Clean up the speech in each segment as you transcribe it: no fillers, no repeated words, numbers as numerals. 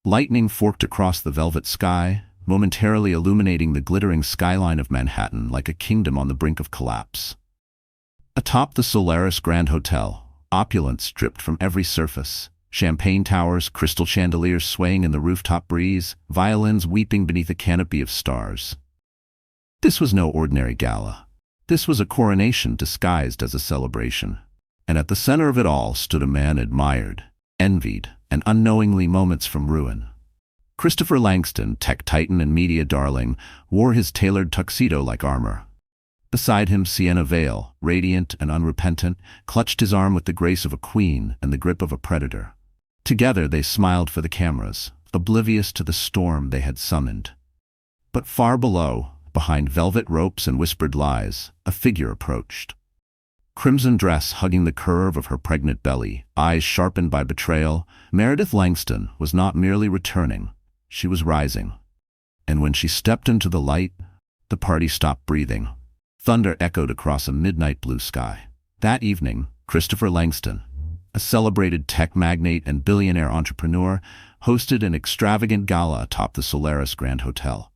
Lightning forked across the velvet sky, momentarily illuminating the glittering skyline of Manhattan like a kingdom on the brink of collapse. Atop the Solaris Grand Hotel, opulence dripped from every surface. Champagne towers, crystal chandeliers swaying in the rooftop breeze, violins weeping beneath a canopy of stars. This was no ordinary gala. This was a coronation disguised as a celebration. And at the center of it all stood a man admired, envied, and unknowingly moments from ruin. Christopher Langston, tech titan and media darling, wore his tailored tuxedo like armor. Beside him, Sienna Vale, radiant and unrepentant, clutched his arm with the grace of a queen and the grip of a predator. Together they smiled for the cameras, oblivious to the storm they had summoned. But far below, behind velvet ropes and whispered lies, a figure approached. Crimson dress hugging the curve of her pregnant belly, eyes sharpened by betrayal, Meredith Langston was not merely returning, she was rising. And when she stepped into the light, the party stopped breathing. Thunder echoed across a midnight blue sky. That evening, Christopher Langston, a celebrated tech magnate and billionaire entrepreneur, hosted an extravagant gala atop the Solaris Grand Hotel.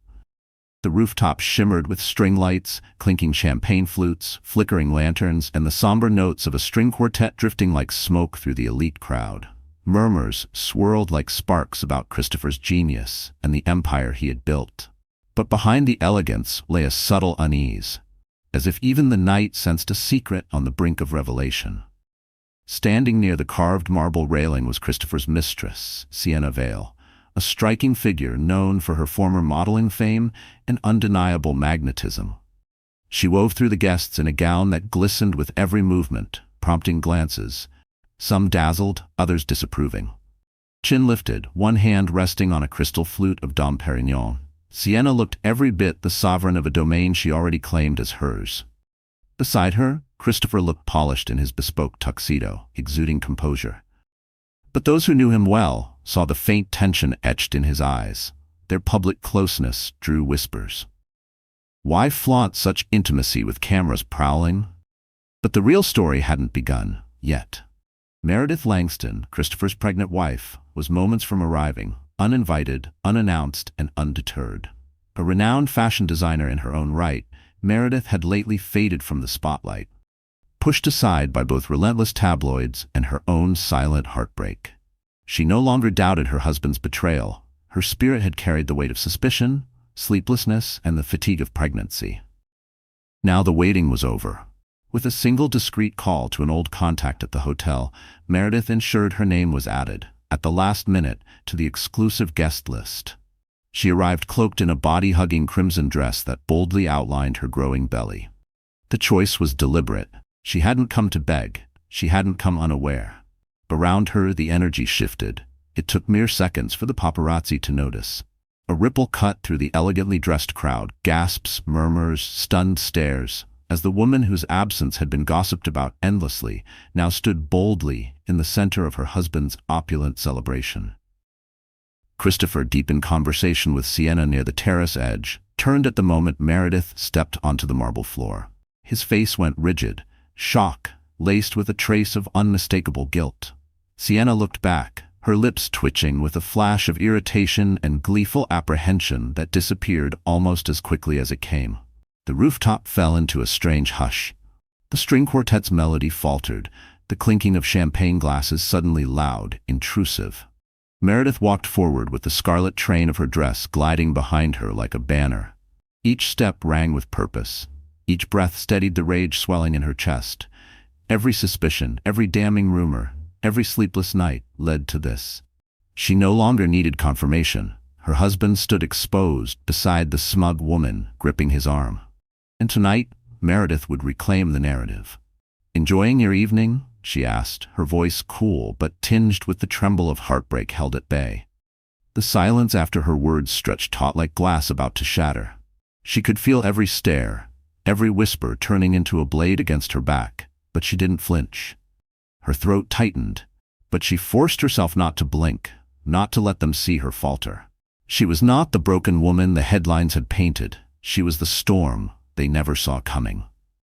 The rooftop shimmered with string lights, clinking champagne flutes, flickering lanterns, and the somber notes of a string quartet drifting like smoke through the elite crowd. Murmurs swirled like sparks about Christopher's genius and the empire he had built. But behind the elegance lay a subtle unease, as if even the night sensed a secret on the brink of revelation. Standing near the carved marble railing was Christopher's mistress, Sienna Vale, a striking figure known for her former modeling fame and undeniable magnetism. She wove through the guests in a gown that glistened with every movement, prompting glances, some dazzled, others disapproving. Chin lifted, one hand resting on a crystal flute of Dom Perignon, Sienna looked every bit the sovereign of a domain she already claimed as hers. Beside her, Christopher looked polished in his bespoke tuxedo, exuding composure. But those who knew him well saw the faint tension etched in his eyes. Their public closeness drew whispers. Why flaunt such intimacy with cameras prowling? But the real story hadn't begun, yet. Meredith Langston, Christopher's pregnant wife, was moments from arriving, uninvited, unannounced, and undeterred. A renowned fashion designer in her own right, Meredith had lately faded from the spotlight, pushed aside by both relentless tabloids and her own silent heartbreak. She no longer doubted her husband's betrayal. Her spirit had carried the weight of suspicion, sleeplessness, and the fatigue of pregnancy. Now the waiting was over. With a single discreet call to an old contact at the hotel, Meredith ensured her name was added, at the last minute, to the exclusive guest list. She arrived cloaked in a body-hugging crimson dress that boldly outlined her growing belly. The choice was deliberate. She hadn't come to beg. She hadn't come unaware. Around her, the energy shifted. It took mere seconds for the paparazzi to notice. A ripple cut through the elegantly dressed crowd, gasps, murmurs, stunned stares, as the woman whose absence had been gossiped about endlessly now stood boldly in the center of her husband's opulent celebration. Christopher, deep in conversation with Sienna near the terrace edge, turned at the moment Meredith stepped onto the marble floor. His face went rigid, shock laced with a trace of unmistakable guilt. Sienna looked back, her lips twitching with a flash of irritation and gleeful apprehension that disappeared almost as quickly as it came. The rooftop fell into a strange hush. The string quartet's melody faltered, the clinking of champagne glasses suddenly loud, intrusive. Meredith walked forward with the scarlet train of her dress gliding behind her like a banner. Each step rang with purpose. Each breath steadied the rage swelling in her chest. Every suspicion, every damning rumor, every sleepless night led to this. She no longer needed confirmation. Her husband stood exposed beside the smug woman, gripping his arm. And tonight, Meredith would reclaim the narrative. "Enjoying your evening?" she asked, her voice cool but tinged with the tremble of heartbreak held at bay. The silence after her words stretched taut like glass about to shatter. She could feel every stare, every whisper turning into a blade against her back, but she didn't flinch. Her throat tightened, but she forced herself not to blink, not to let them see her falter. She was not the broken woman the headlines had painted. She was the storm they never saw coming.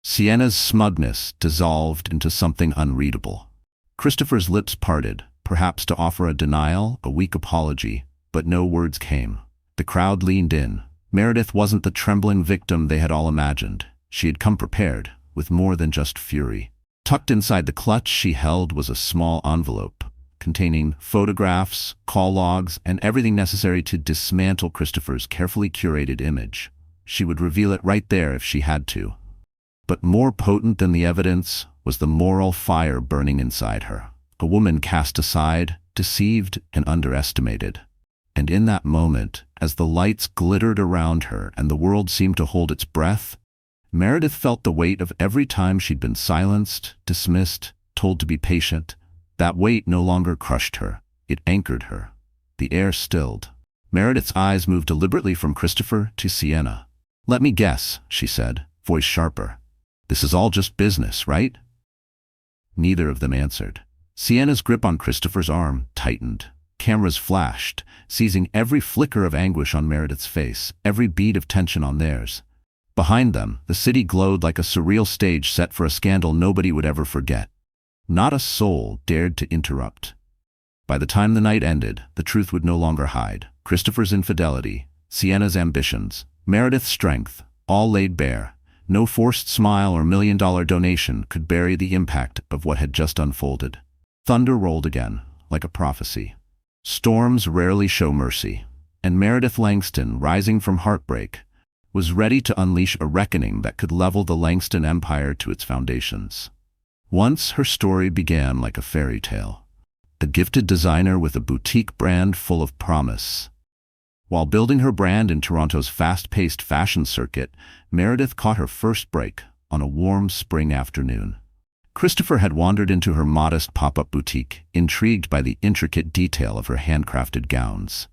Sienna's smugness dissolved into something unreadable. Christopher's lips parted, perhaps to offer a denial, a weak apology, but no words came. The crowd leaned in. Meredith wasn't the trembling victim they had all imagined. She had come prepared, with more than just fury. Tucked inside the clutch she held was a small envelope, containing photographs, call logs, and everything necessary to dismantle Christopher's carefully curated image. She would reveal it right there if she had to. But more potent than the evidence was the moral fire burning inside her. A woman cast aside, deceived, and underestimated. And in that moment, as the lights glittered around her and the world seemed to hold its breath, Meredith felt the weight of every time she'd been silenced, dismissed, told to be patient. That weight no longer crushed her. It anchored her. The air stilled. Meredith's eyes moved deliberately from Christopher to Sienna. "Let me guess," she said, voice sharper. "This is all just business, right?" Neither of them answered. Sienna's grip on Christopher's arm tightened. Cameras flashed, seizing every flicker of anguish on Meredith's face, every beat of tension on theirs. Behind them, the city glowed like a surreal stage set for a scandal nobody would ever forget. Not a soul dared to interrupt. By the time the night ended, the truth would no longer hide. Christopher's infidelity, Sienna's ambitions, Meredith's strength, all laid bare. No forced smile or $1 million donation could bury the impact of what had just unfolded. Thunder rolled again, like a prophecy. Storms rarely show mercy, and Meredith Langston, rising from heartbreak, was ready to unleash a reckoning that could level the Langston empire to its foundations. Once her story began like a fairy tale. A gifted designer with a boutique brand full of promise. While building her brand in Toronto's fast-paced fashion circuit, Meredith caught her first break on a warm spring afternoon. Christopher had wandered into her modest pop-up boutique, intrigued by the intricate detail of her handcrafted gowns.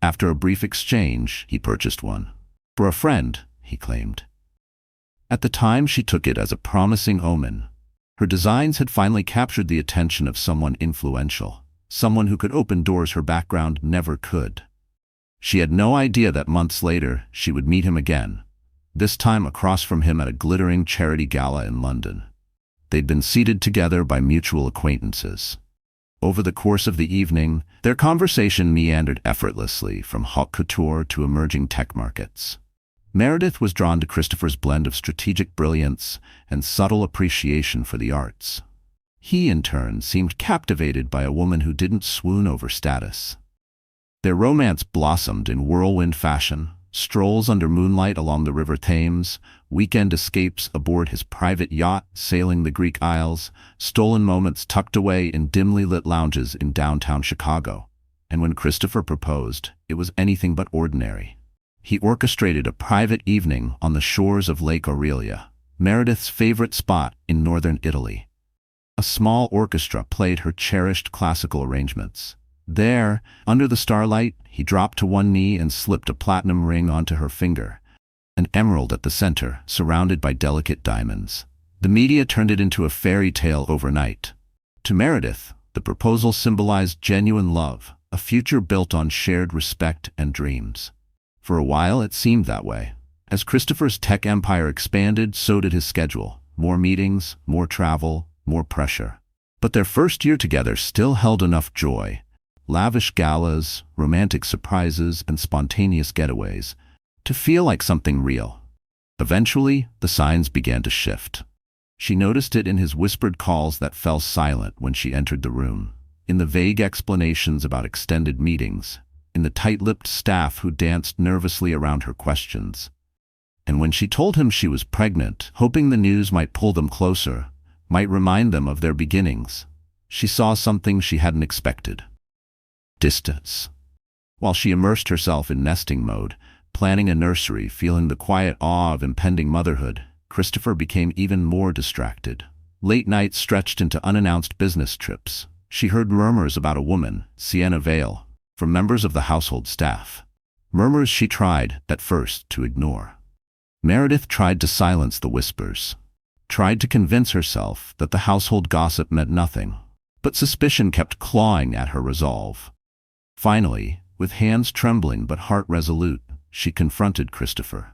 After a brief exchange, he purchased one. For a friend, he claimed. At the time, she took it as a promising omen. Her designs had finally captured the attention of someone influential, someone who could open doors her background never could. She had no idea that months later she would meet him again, this time across from him at a glittering charity gala in London. They'd been seated together by mutual acquaintances. Over the course of the evening, their conversation meandered effortlessly from haute couture to emerging tech markets. Meredith was drawn to Christopher's blend of strategic brilliance and subtle appreciation for the arts. He, in turn, seemed captivated by a woman who didn't swoon over status. Their romance blossomed in whirlwind fashion, strolls under moonlight along the River Thames, weekend escapes aboard his private yacht sailing the Greek Isles, stolen moments tucked away in dimly lit lounges in downtown Chicago. And when Christopher proposed, it was anything but ordinary. He orchestrated a private evening on the shores of Lake Aurelia, Meredith's favorite spot in northern Italy. A small orchestra played her cherished classical arrangements. There, under the starlight, he dropped to one knee and slipped a platinum ring onto her finger, an emerald at the center, surrounded by delicate diamonds. The media turned it into a fairy tale overnight. To Meredith, the proposal symbolized genuine love, a future built on shared respect and dreams. For a while, it seemed that way. As Christopher's tech empire expanded, so did his schedule. More meetings, more travel, more pressure. But their first year together still held enough joy. Lavish galas, romantic surprises, and spontaneous getaways to feel like something real. Eventually, the signs began to shift. She noticed it in his whispered calls that fell silent when she entered the room, in the vague explanations about extended meetings, in the tight-lipped staff who danced nervously around her questions. And when she told him she was pregnant, hoping the news might pull them closer, might remind them of their beginnings, she saw something she hadn't expected. Distance. While she immersed herself in nesting mode, planning a nursery, feeling the quiet awe of impending motherhood, Christopher became even more distracted. Late nights stretched into unannounced business trips. She heard murmurs about a woman, Sienna Vale, from members of the household staff. Murmurs she tried, at first, to ignore. Meredith tried to silence the whispers, tried to convince herself that the household gossip meant nothing, but suspicion kept clawing at her resolve. Finally, with hands trembling but heart resolute, she confronted Christopher.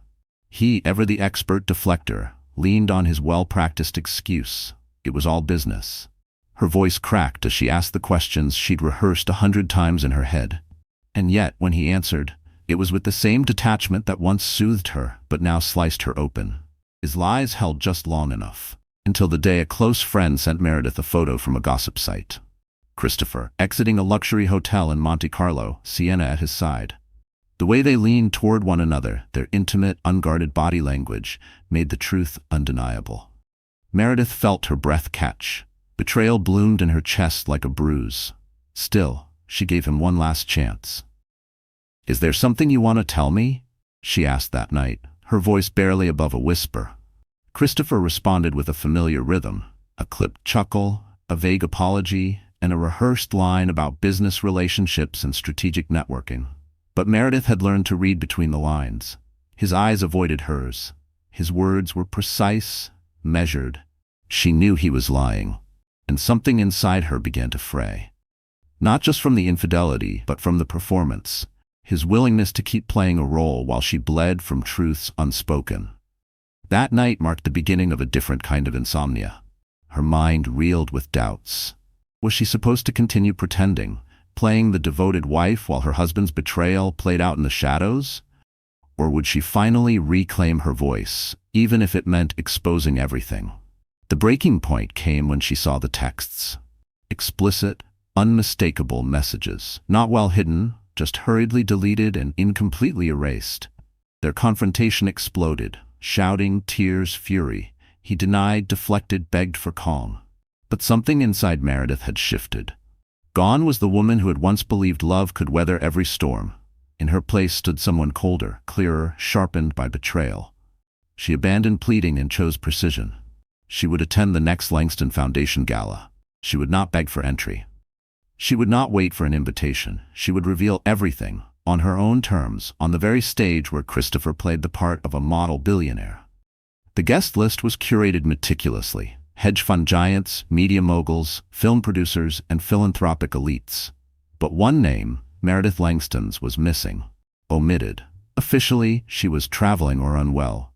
He, ever the expert deflector, leaned on his well-practiced excuse. It was all business. Her voice cracked as she asked the questions she'd rehearsed 100 times in her head. And yet, when he answered, it was with the same detachment that once soothed her, but now sliced her open. His lies held just long enough, until the day a close friend sent Meredith a photo from a gossip site. Christopher, exiting a luxury hotel in Monte Carlo, Sienna at his side. The way they leaned toward one another, their intimate, unguarded body language, made the truth undeniable. Meredith felt her breath catch. Betrayal bloomed in her chest like a bruise. Still, she gave him one last chance. "Is there something you want to tell me?" she asked that night, her voice barely above a whisper. Christopher responded with a familiar rhythm, a clipped chuckle, a vague apology, and a rehearsed line about business relationships and strategic networking. But Meredith had learned to read between the lines. His eyes avoided hers. His words were precise, measured. She knew he was lying, and something inside her began to fray. Not just from the infidelity, but from the performance, his willingness to keep playing a role while she bled from truths unspoken. That night marked the beginning of a different kind of insomnia. Her mind reeled with doubts. Was she supposed to continue pretending, playing the devoted wife while her husband's betrayal played out in the shadows? Or would she finally reclaim her voice, even if it meant exposing everything? The breaking point came when she saw the texts. Explicit, unmistakable messages, not well hidden, just hurriedly deleted and incompletely erased. Their confrontation exploded, shouting, tears, fury. He denied, deflected, begged for calm. But something inside Meredith had shifted. Gone was the woman who had once believed love could weather every storm. In her place stood someone colder, clearer, sharpened by betrayal. She abandoned pleading and chose precision. She would attend the next Langston Foundation gala. She would not beg for entry. She would not wait for an invitation. She would reveal everything, on her own terms, on the very stage where Christopher played the part of a model billionaire. The guest list was curated meticulously. Hedge fund giants, media moguls, film producers, and philanthropic elites. But one name, Meredith Langston's, was missing. Omitted. Officially, she was traveling or unwell.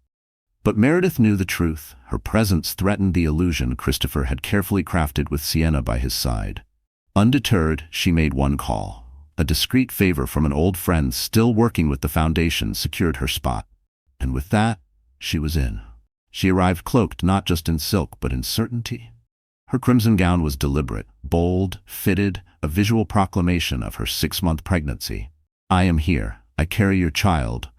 But Meredith knew the truth. Her presence threatened the illusion Christopher had carefully crafted with Sienna by his side. Undeterred, she made one call. A discreet favor from an old friend still working with the foundation secured her spot. And with that, she was in. She arrived cloaked not just in silk but in certainty. Her crimson gown was deliberate, bold, fitted, a visual proclamation of her 6-month pregnancy. "I am here. I carry your child.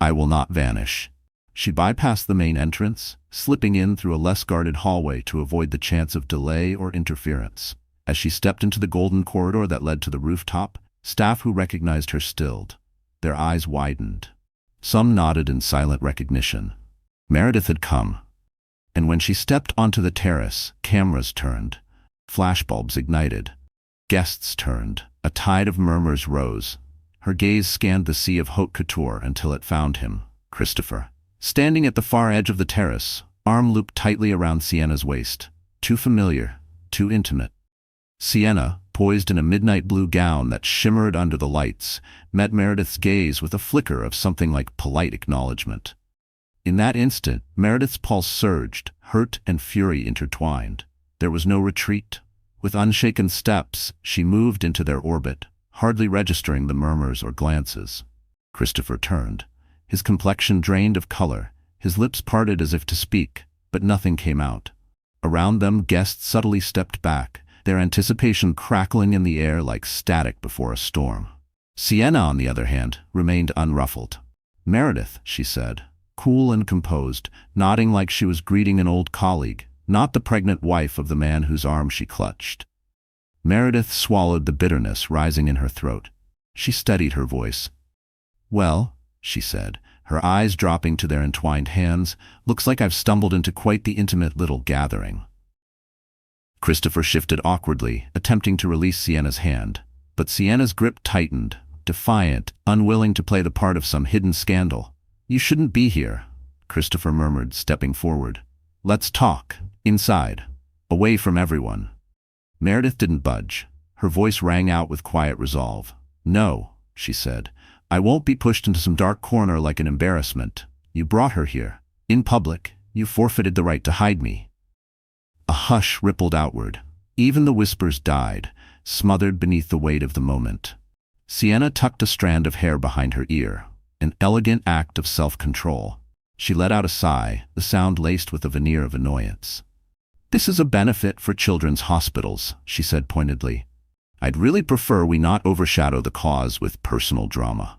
I will not vanish." She bypassed the main entrance, slipping in through a less guarded hallway to avoid the chance of delay or interference. As she stepped into the golden corridor that led to the rooftop, staff who recognized her stilled. Their eyes widened. Some nodded in silent recognition. Meredith had come. And when she stepped onto the terrace, cameras turned. Flashbulbs ignited. Guests turned. A tide of murmurs rose. Her gaze scanned the sea of haute couture until it found him, Christopher. Standing at the far edge of the terrace, arm looped tightly around Sienna's waist. Too familiar, too intimate. Sienna, poised in a midnight blue gown that shimmered under the lights, met Meredith's gaze with a flicker of something like polite acknowledgement. In that instant, Meredith's pulse surged, hurt and fury intertwined. There was no retreat. With unshaken steps, she moved into their orbit, hardly registering the murmurs or glances. Christopher turned. His complexion drained of color, his lips parted as if to speak, but nothing came out. Around them, guests subtly stepped back, their anticipation crackling in the air like static before a storm. Sienna, on the other hand, remained unruffled. "Meredith," she said, cool and composed, nodding like she was greeting an old colleague, not the pregnant wife of the man whose arm she clutched. Meredith swallowed the bitterness rising in her throat. She steadied her voice. "Well," she said, her eyes dropping to their entwined hands, "looks like I've stumbled into quite the intimate little gathering." Christopher shifted awkwardly, attempting to release Sienna's hand, but Sienna's grip tightened, defiant, unwilling to play the part of some hidden scandal. "You shouldn't be here," Christopher murmured, stepping forward. "Let's talk, inside, away from everyone." Meredith didn't budge. Her voice rang out with quiet resolve. "No," she said, "I won't be pushed into some dark corner like an embarrassment. You brought her here. In public, you forfeited the right to hide me." A hush rippled outward. Even the whispers died, smothered beneath the weight of the moment. Sienna tucked a strand of hair behind her ear, an elegant act of self-control. She let out a sigh, the sound laced with a veneer of annoyance. "This is a benefit for children's hospitals," she said pointedly. "I'd really prefer we not overshadow the cause with personal drama."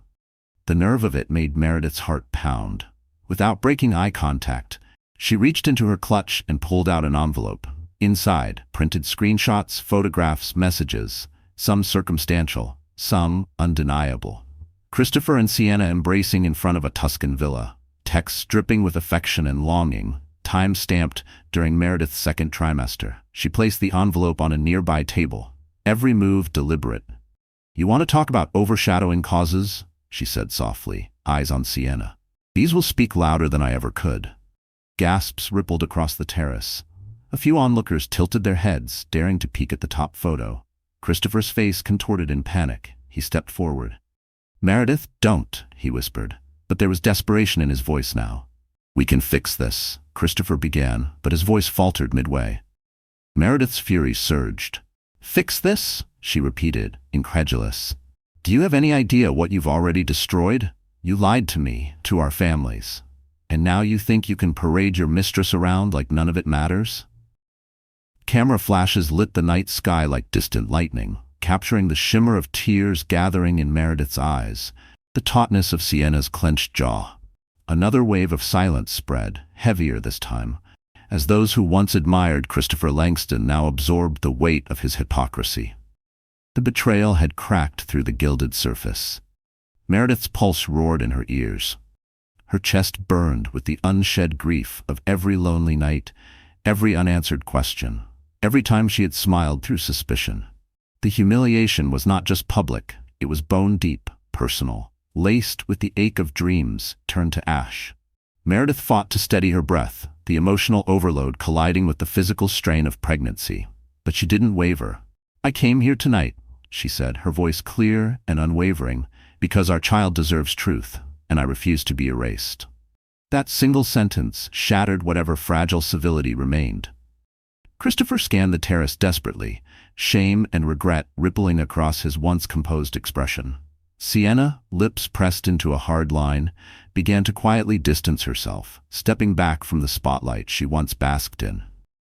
The nerve of it made Meredith's heart pound. Without breaking eye contact, she reached into her clutch and pulled out an envelope. Inside, printed screenshots, photographs, messages, some circumstantial, some undeniable. Christopher and Sienna embracing in front of a Tuscan villa, texts dripping with affection and longing, time stamped during Meredith's second trimester. She placed the envelope on a nearby table, every move deliberate. "You want to talk about overshadowing causes?" she said softly, eyes on Sienna. "These will speak louder than I ever could." Gasps rippled across the terrace. A few onlookers tilted their heads, daring to peek at the top photo. Christopher's face contorted in panic. He stepped forward. "Meredith, don't," he whispered, but there was desperation in his voice now. "We can fix this," Christopher began, but his voice faltered midway. Meredith's fury surged. "Fix this?" she repeated, incredulous. "Do you have any idea what you've already destroyed? You lied to me, to our families. And now you think you can parade your mistress around like none of it matters?" Camera flashes lit the night sky like distant lightning, capturing the shimmer of tears gathering in Meredith's eyes, the tautness of Sienna's clenched jaw. Another wave of silence spread, heavier this time, as those who once admired Christopher Langston now absorbed the weight of his hypocrisy. The betrayal had cracked through the gilded surface. Meredith's pulse roared in her ears. Her chest burned with the unshed grief of every lonely night, every unanswered question, every time she had smiled through suspicion. The humiliation was not just public, it was bone-deep, personal, laced with the ache of dreams turned to ash. Meredith fought to steady her breath, the emotional overload colliding with the physical strain of pregnancy. But she didn't waver. "I came here tonight," she said, her voice clear and unwavering, "because our child deserves truth, and I refuse to be erased." That single sentence shattered whatever fragile civility remained. Christopher scanned the terrace desperately, shame and regret rippling across his once composed expression. Sienna, lips pressed into a hard line, began to quietly distance herself, stepping back from the spotlight she once basked in.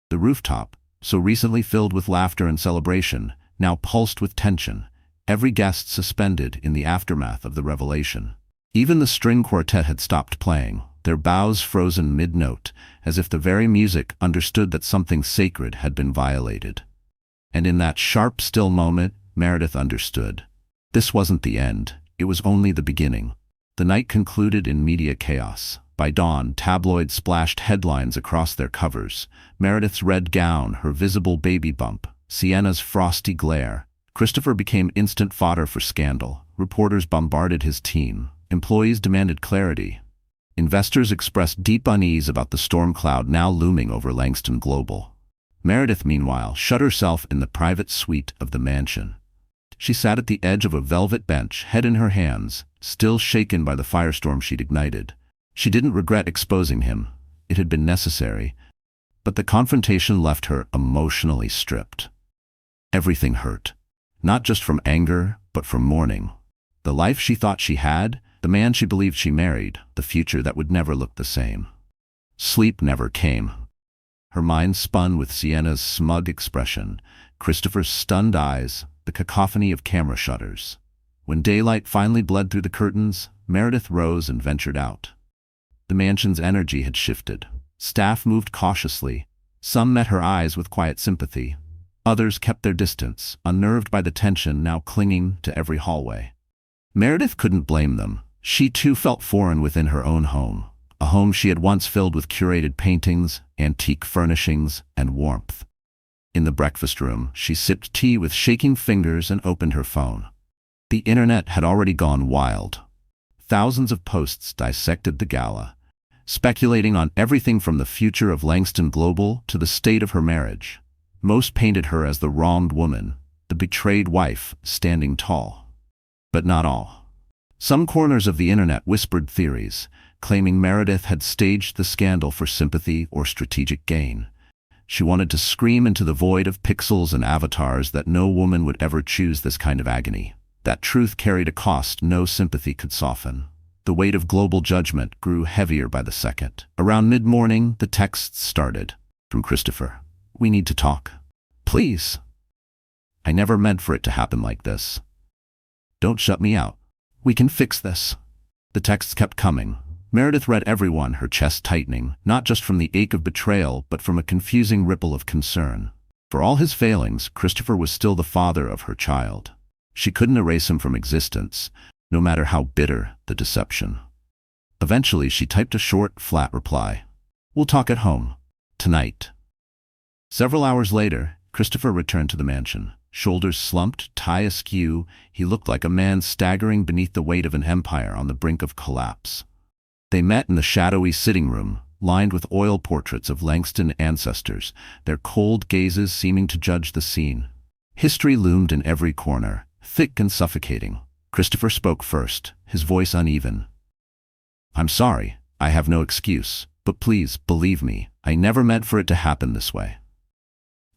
The rooftop, so recently filled with laughter and celebration, now pulsed with tension, every guest suspended in the aftermath of the revelation. Even the string quartet had stopped playing, their bows frozen mid-note, as if the very music understood that something sacred had been violated. And in that sharp, still moment, Meredith understood. This wasn't the end, it was only the beginning. The night concluded in media chaos. By dawn, tabloids splashed headlines across their covers. Meredith's red gown, her visible baby bump, Sienna's frosty glare. Christopher became instant fodder for scandal. Reporters bombarded his team. Employees demanded clarity. Investors expressed deep unease about the storm cloud now looming over Langston Global. Meredith, meanwhile, shut herself in the private suite of the mansion. She sat at the edge of a velvet bench, head in her hands, still shaken by the firestorm she'd ignited. She didn't regret exposing him. It had been necessary. But the confrontation left her emotionally stripped. Everything hurt. Not just from anger, but from mourning. The life she thought she had, the man she believed she married, the future that would never look the same. Sleep never came. Her mind spun with Sienna's smug expression, Christopher's stunned eyes, the cacophony of camera shutters. When daylight finally bled through the curtains, Meredith rose and ventured out. The mansion's energy had shifted. Staff moved cautiously. Some met her eyes with quiet sympathy. Others kept their distance, unnerved by the tension now clinging to every hallway. Meredith couldn't blame them. She too felt foreign within her own home, a home she had once filled with curated paintings, antique furnishings, and warmth. In the breakfast room, she sipped tea with shaking fingers and opened her phone. The internet had already gone wild. Thousands of posts dissected the gala, speculating on everything from the future of Langston Global to the state of her marriage. Most painted her as the wronged woman, the betrayed wife, standing tall. But not all. Some corners of the internet whispered theories, claiming Meredith had staged the scandal for sympathy or strategic gain. She wanted to scream into the void of pixels and avatars that no woman would ever choose this kind of agony. That truth carried a cost no sympathy could soften. The weight of global judgment grew heavier by the second. Around mid-morning, the texts started. From Christopher. We need to talk. Please. I never meant for it to happen like this. Don't shut me out. We can fix this. The texts kept coming. Meredith read every one, her chest tightening, not just from the ache of betrayal, but from a confusing ripple of concern. For all his failings, Christopher was still the father of her child. She couldn't erase him from existence, no matter how bitter the deception. Eventually, she typed a short, flat reply. We'll talk at home. Tonight. Several hours later, Christopher returned to the mansion. Shoulders slumped, tie askew, he looked like a man staggering beneath the weight of an empire on the brink of collapse. They met in the shadowy sitting room, lined with oil portraits of Langston ancestors, their cold gazes seeming to judge the scene. History loomed in every corner, thick and suffocating. Christopher spoke first, his voice uneven. I'm sorry, I have no excuse, but please, believe me, I never meant for it to happen this way.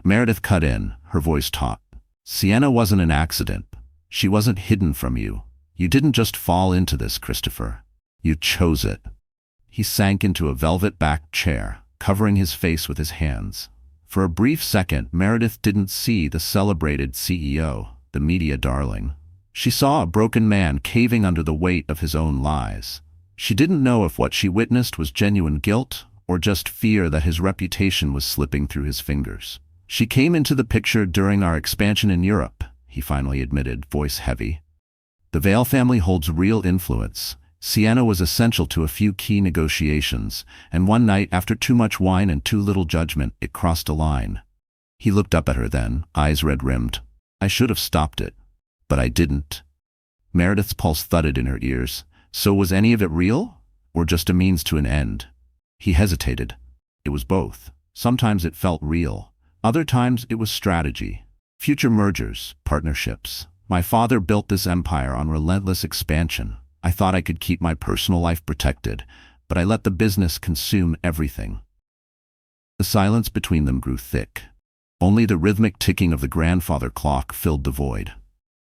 Meredith cut in, her voice taut. Sienna wasn't an accident. She wasn't hidden from you. You didn't just fall into this, Christopher. You chose it. He sank into a velvet-backed chair, covering his face with his hands. For a brief second, Meredith didn't see the celebrated CEO, the media darling. She saw a broken man caving under the weight of his own lies. She didn't know if what she witnessed was genuine guilt or just fear that his reputation was slipping through his fingers. She came into the picture during our expansion in Europe, he finally admitted, voice heavy. The Vale family holds real influence. Sienna was essential to a few key negotiations, and one night, after too much wine and too little judgment, it crossed a line. He looked up at her then, eyes red-rimmed. I should have stopped it, but I didn't. Meredith's pulse thudded in her ears. So was any of it real, or just a means to an end? He hesitated. It was both. Sometimes it felt real. Other times it was strategy. Future mergers, partnerships. My father built this empire on relentless expansion. I thought I could keep my personal life protected, but I let the business consume everything. The silence between them grew thick. Only the rhythmic ticking of the grandfather clock filled the void.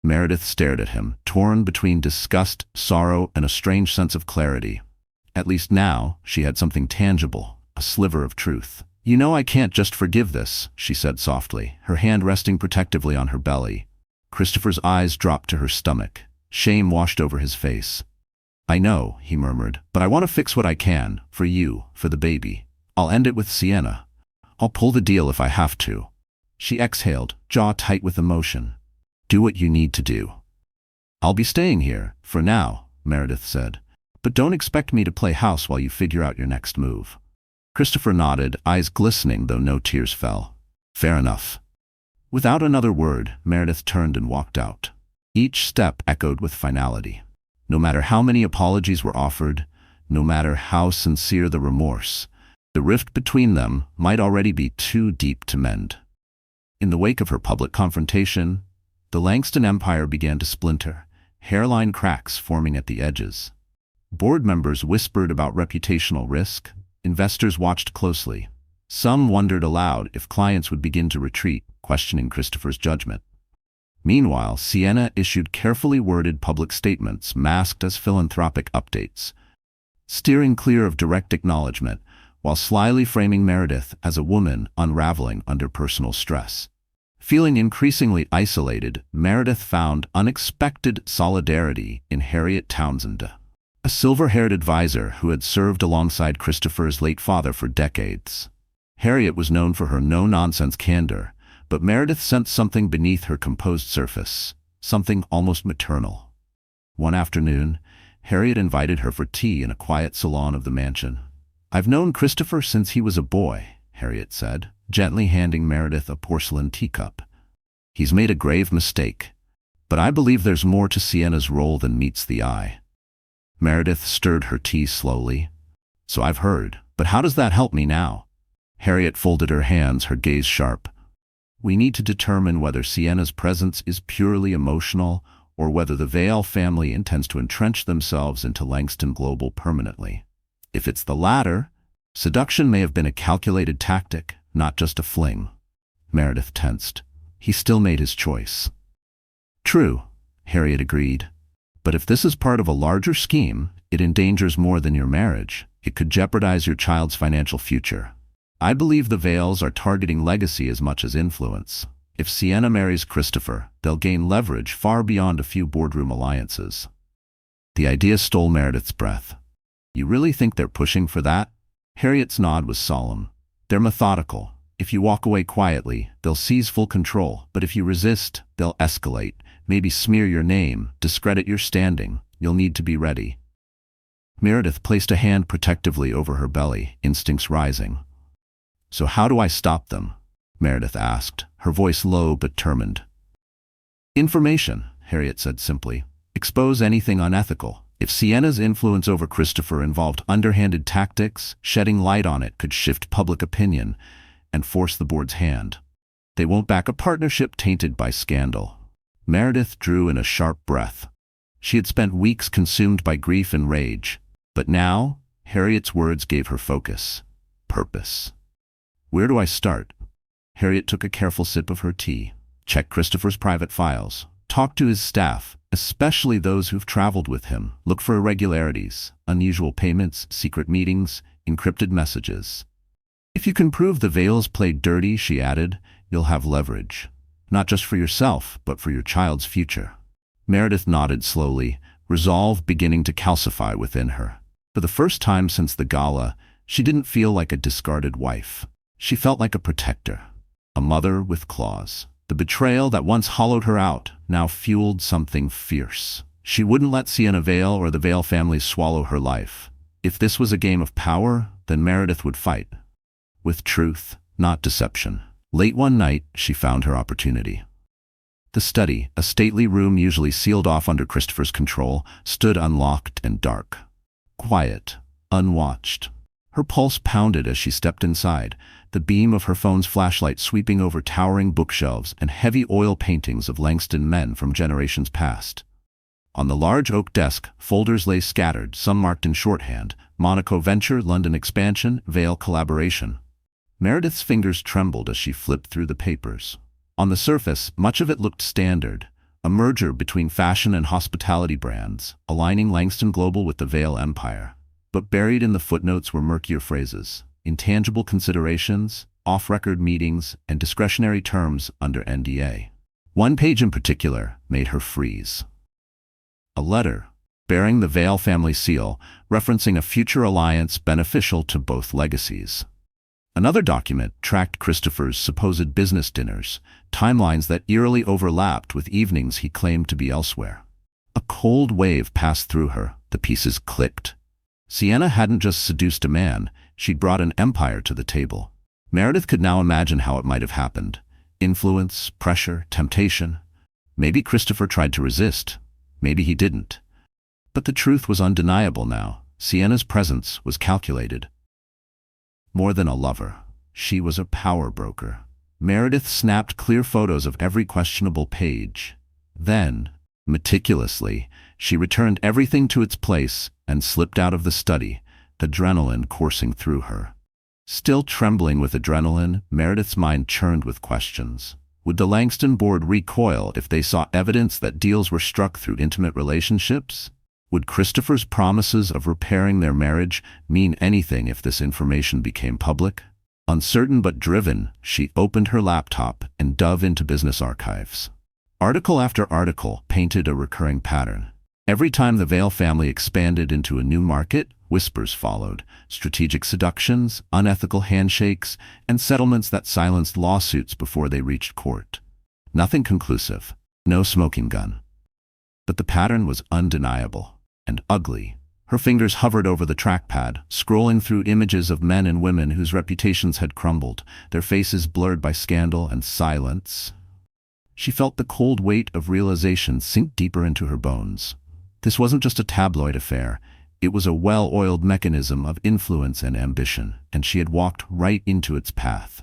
Meredith stared at him, torn between disgust, sorrow, and a strange sense of clarity. At least now, she had something tangible, a sliver of truth. You know I can't just forgive this, she said softly, her hand resting protectively on her belly. Christopher's eyes dropped to her stomach. Shame washed over his face. I know, he murmured, but I want to fix what I can, for you, for the baby. I'll end it with Sienna. I'll pull the deal if I have to. She exhaled, jaw tight with emotion. Do what you need to do. I'll be staying here, for now, Meredith said. But don't expect me to play house while you figure out your next move. Christopher nodded, eyes glistening though no tears fell. Fair enough. Without another word, Meredith turned and walked out. Each step echoed with finality. No matter how many apologies were offered, no matter how sincere the remorse, the rift between them might already be too deep to mend. In the wake of her public confrontation, the Langston empire began to splinter, hairline cracks forming at the edges. Board members whispered about reputational risk. Investors watched closely. Some wondered aloud if clients would begin to retreat, questioning Christopher's judgment. Meanwhile, Sienna issued carefully worded public statements masked as philanthropic updates, steering clear of direct acknowledgement, while slyly framing Meredith as a woman unraveling under personal stress. Feeling increasingly isolated, Meredith found unexpected solidarity in Harriet Townsend, a silver-haired advisor who had served alongside Christopher's late father for decades. Harriet was known for her no-nonsense candor, but Meredith sensed something beneath her composed surface, something almost maternal. One afternoon, Harriet invited her for tea in a quiet salon of the mansion. I've known Christopher since he was a boy, Harriet said, gently handing Meredith a porcelain teacup. He's made a grave mistake, but I believe there's more to Sienna's role than meets the eye. Meredith stirred her tea slowly. So I've heard, but how does that help me now? Harriet folded her hands, her gaze sharp. We need to determine whether Sienna's presence is purely emotional or whether the Vale family intends to entrench themselves into Langston Global permanently. If it's the latter, seduction may have been a calculated tactic, not just a fling. Meredith tensed. He still made his choice. True, Harriet agreed. But if this is part of a larger scheme, it endangers more than your marriage. It could jeopardize your child's financial future. I believe the Vales are targeting legacy as much as influence. If Sienna marries Christopher, they'll gain leverage far beyond a few boardroom alliances. The idea stole Meredith's breath. You really think they're pushing for that? Harriet's nod was solemn. They're methodical. If you walk away quietly, they'll seize full control. But if you resist, they'll escalate, maybe smear your name, discredit your standing. You'll need to be ready. Meredith placed a hand protectively over her belly, instincts rising. So how do I stop them? Meredith asked, her voice low but determined. Information, Harriet said simply. Expose anything unethical. If Sienna's influence over Christopher involved underhanded tactics, shedding light on it could shift public opinion and force the board's hand. They won't back a partnership tainted by scandal. Meredith drew in a sharp breath. She had spent weeks consumed by grief and rage, but now Harriet's words gave her focus, purpose. Where do I start? Harriet took a careful sip of her tea. Check Christopher's private files. Talk to his staff, especially those who've traveled with him. Look for irregularities, unusual payments, secret meetings, encrypted messages. If you can prove the Vales played dirty, she added, you'll have leverage. Not just for yourself, but for your child's future. Meredith nodded slowly, resolve beginning to calcify within her. For the first time since the gala, she didn't feel like a discarded wife. She felt like a protector, a mother with claws. The betrayal that once hollowed her out now fueled something fierce. She wouldn't let Sienna Vale or the Vale family swallow her life. If this was a game of power, then Meredith would fight. With truth, not deception. Late one night, she found her opportunity. The study, a stately room usually sealed off under Christopher's control, stood unlocked and dark. Quiet, unwatched. Her pulse pounded as she stepped inside, the beam of her phone's flashlight sweeping over towering bookshelves and heavy oil paintings of Langston men from generations past. On the large oak desk, folders lay scattered, some marked in shorthand, Monaco Venture, London Expansion, Vale Collaboration. Meredith's fingers trembled as she flipped through the papers. On the surface, much of it looked standard, a merger between fashion and hospitality brands, aligning Langston Global with the Vale Empire. But buried in the footnotes were murkier phrases, intangible considerations, off-record meetings, and discretionary terms under NDA. One page in particular made her freeze. A letter, bearing the Vale family seal, referencing a future alliance beneficial to both legacies. Another document tracked Christopher's supposed business dinners, timelines that eerily overlapped with evenings he claimed to be elsewhere. A cold wave passed through her, the pieces clicked. Sienna hadn't just seduced a man, she'd brought an empire to the table. Meredith could now imagine how it might have happened. Influence, pressure, temptation. Maybe Christopher tried to resist. Maybe he didn't. But the truth was undeniable now. Sienna's presence was calculated. More than a lover, she was a power broker. Meredith snapped clear photos of every questionable page. Then, meticulously, she returned everything to its place and slipped out of the study, adrenaline coursing through her. Still trembling with adrenaline, Meredith's mind churned with questions. Would the Langston board recoil if they saw evidence that deals were struck through intimate relationships? Would Christopher's promises of repairing their marriage mean anything if this information became public? Uncertain but driven, she opened her laptop and dove into business archives. Article after article painted a recurring pattern. Every time the Vale family expanded into a new market, whispers followed, strategic seductions, unethical handshakes, and settlements that silenced lawsuits before they reached court. Nothing conclusive, no smoking gun. But the pattern was undeniable and ugly. Her fingers hovered over the trackpad, scrolling through images of men and women whose reputations had crumbled, their faces blurred by scandal and silence. She felt the cold weight of realization sink deeper into her bones. This wasn't just a tabloid affair. It was a well-oiled mechanism of influence and ambition, and she had walked right into its path.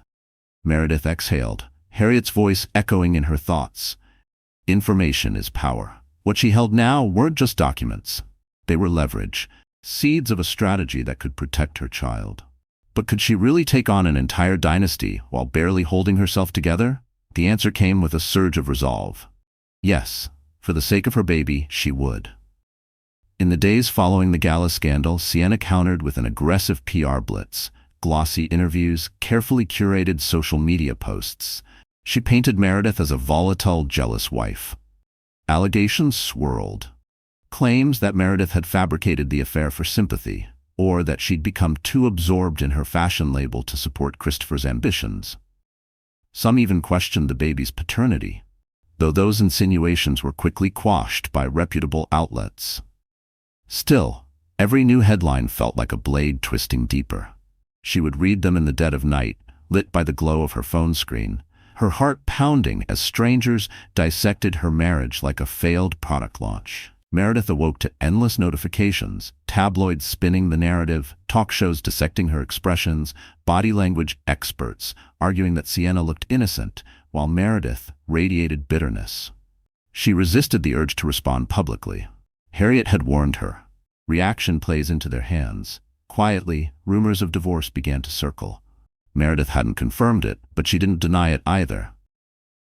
Meredith exhaled, Harriet's voice echoing in her thoughts. Information is power. What she held now weren't just documents. They were leverage, seeds of a strategy that could protect her child. But could she really take on an entire dynasty while barely holding herself together? The answer came with a surge of resolve. Yes, For the sake of her baby, she would. In the days following the gala scandal, Sienna countered with an aggressive PR blitz, glossy interviews, carefully curated social media posts. She painted Meredith as a volatile, jealous wife. Allegations swirled. Claims that Meredith had fabricated the affair for sympathy, or that she'd become too absorbed in her fashion label to support Christopher's ambitions. Some even questioned the baby's paternity, though those insinuations were quickly quashed by reputable outlets. Still, every new headline felt like a blade twisting deeper. She would read them in the dead of night, lit by the glow of her phone screen, her heart pounding as strangers dissected her marriage like a failed product launch. Meredith awoke to endless notifications, tabloids spinning the narrative, talk shows dissecting her expressions, body language experts arguing that Sienna looked innocent, while Meredith radiated bitterness. She resisted the urge to respond publicly. Harriet had warned her. Reaction plays into their hands. Quietly, rumors of divorce began to circle. Meredith hadn't confirmed it, but she didn't deny it either.